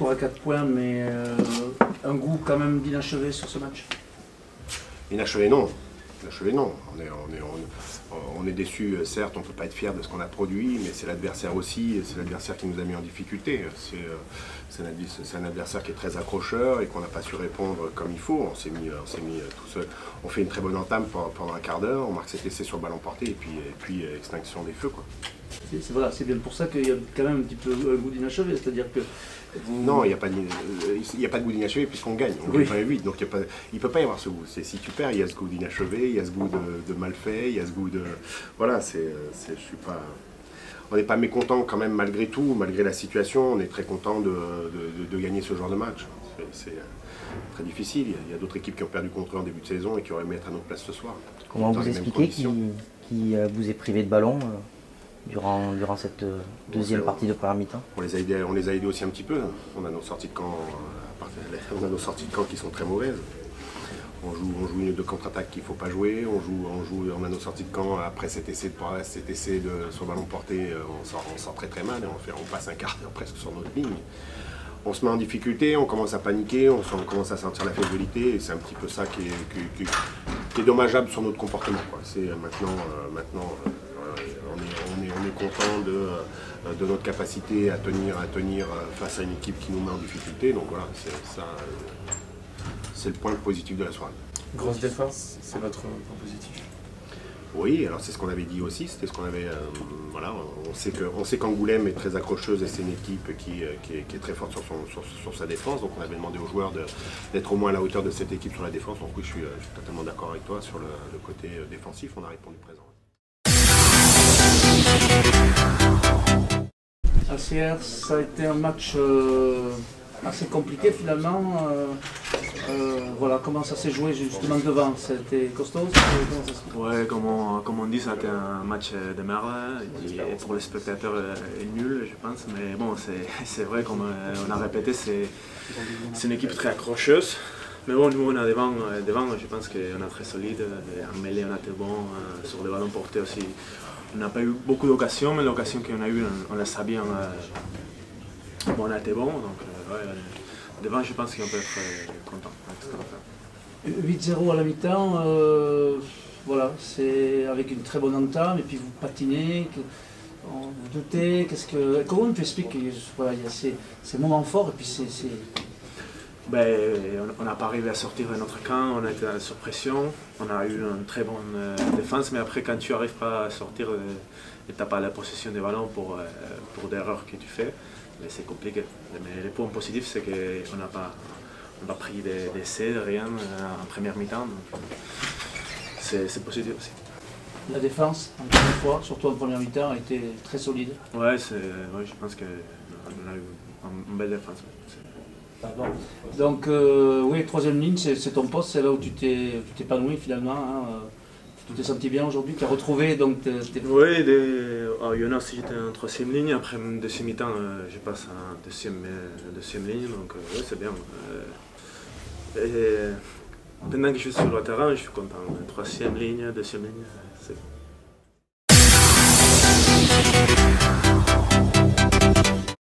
victoire à 4 points, mais un goût quand même d'inachevé sur ce match. Inachevé non. Inachevé non. On est déçu, certes, on ne peut pas être fier de ce qu'on a produit, mais c'est l'adversaire aussi, c'est l'adversaire qui nous a mis en difficulté. C'est un adversaire qui est très accrocheur et qu'on n'a pas su répondre comme il faut. On s'est mis tout seul. On fait une très bonne entame pendant un quart d'heure, on marque cet essai sur le ballon porté et puis extinction des feux, quoi. Voilà, c'est bien pour ça qu'il y a quand même un petit peu un goût d'inachevé, c'est-à-dire que... Non, il n'y a pas de goût d'inachevé puisqu'on gagne. On gagne 8, donc il ne peut pas y avoir ce goût. Si tu perds, il y a ce goût d'inachevé, il y a ce goût de mal fait, il y a ce goût de... Voilà, je suis pas... On n'est pas mécontent quand même malgré tout, malgré la situation, on est très content de gagner ce genre de match. C'est très difficile, il y a d'autres équipes qui ont perdu contre eux en début de saison et qui auraient aimé être à notre place ce soir. Comment vous expliquez qui vous est privé de ballon durant cette deuxième partie de première mi-temps? On les a aidés aussi un petit peu. On a nos sorties de camp, qui sont très mauvaises. On joue une de contre-attaque qu'il ne faut pas jouer. On a nos sorties de camp après cet essai sur ballon porté. On sort très très mal. On passe un quart d'heure presque sur notre ligne. On se met en difficulté, on commence à paniquer, on commence à sentir la fébrilité. Et c'est un petit peu ça qui est dommageable sur notre comportement, quoi. C'est maintenant on est content de notre capacité à tenir face à une équipe qui nous met en difficulté. Donc voilà, c'est le point positif de la soirée. Grosse défense, c'est votre point positif? Oui, alors c'est ce qu'on avait dit aussi, c'était ce qu'on avait... voilà, on sait qu'Angoulême est très accrocheuse et c'est une équipe qui est très forte sur sa défense. Donc on avait demandé aux joueurs d'être au moins à la hauteur de cette équipe sur la défense. Donc oui, je suis totalement d'accord avec toi sur le côté défensif, on a répondu présent. ACR, ça a été un match assez compliqué finalement. Voilà, comment ça s'est joué justement devant? C'était costaud? Ouais, comme on dit, ça a été un match de merde et pour les spectateurs nul, je pense. Mais bon, c'est vrai, comme on a répété, c'est une équipe très accrocheuse. Mais bon, nous on a devant, je pense qu'on est très solide. En mêlée, on a été bon. Sur les ballons portés aussi, on n'a pas eu beaucoup d'occasions, mais l'occasion qu'on a eue, on la sait bien. Bon, on a été bon, donc ouais, devant, je pense qu'on peut être content avec ce qu'on a fait. 8-0 à la mi-temps, voilà, c'est avec une très bonne entame, et puis vous patinez, vous doutez, comment tu expliques que voilà, il y a ces moments forts, et puis Ben, on n'a pas arrivé à sortir de notre camp, on a été sur pression, on a eu une très bonne défense, mais après quand tu n'arrives pas à sortir et tu n'as pas la possession des ballons pour des erreurs que tu fais, mais c'est compliqué. Mais le point positif, c'est qu'on n'a pas pris d'essais, rien en première mi-temps, donc c'est positif aussi. La défense, encore une fois, surtout en première mi-temps, a été très solide. Ouais, je pense qu'on a eu une belle défense. Donc oui, troisième ligne, c'est ton poste, c'est là où tu t'es épanoui finalement. Hein. Tu t'es senti bien aujourd'hui, tu as retrouvé donc Oui, Jonas, j'étais en troisième ligne, après mon deuxième mi-temps, je passe en deuxième ligne, donc oui, c'est bien. Pendant que je suis sur le terrain, je suis content. Troisième ligne, deuxième ligne, c'est bon.